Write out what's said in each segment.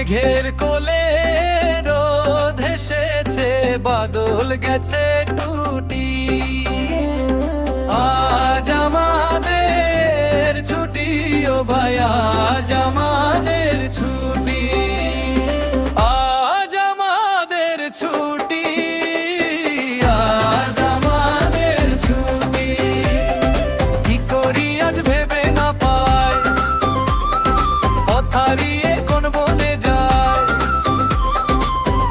মেঘের কোলে রোদ হেসেছে, বাদল গেছে টুটি। আজ আমাদের ছুটি, ও ভাই আজ আমাদের ছুটি, আজ আমাদের ছুটি, আজ আমাদের ছুটি। কি করি আজ ভেবে না পাই, পথ হারিয়ে কোন বনে যায়,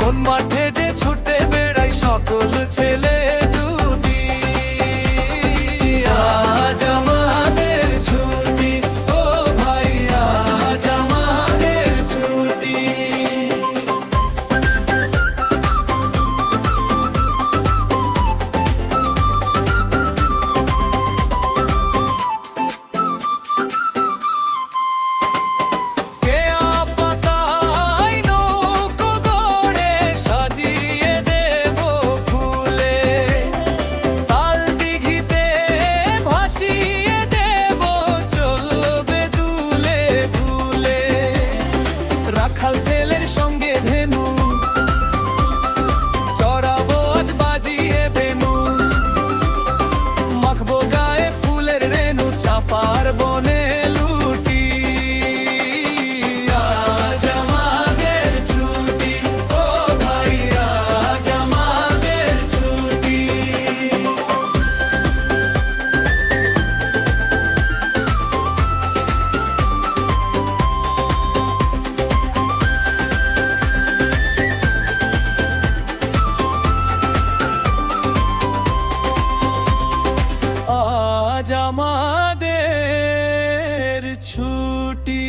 কোন মাঠে যে ছুটে বেড়াই সকল ছেলে জুটি। আজ আমাদের ছুটি, ও ভাই আজ আমাদের ছুটি। রাখাল ছেলের সঙ্গে ধেনু চড়াবো আজ বাজিয়ে বেনু, মাখবো গায়ে ফুলের রেনু, চাপার বনে লুটি। আজ আমাদের ছুটি, ও ভাই আজ আমাদের ছুটি। আজ আমাদের ছুটি।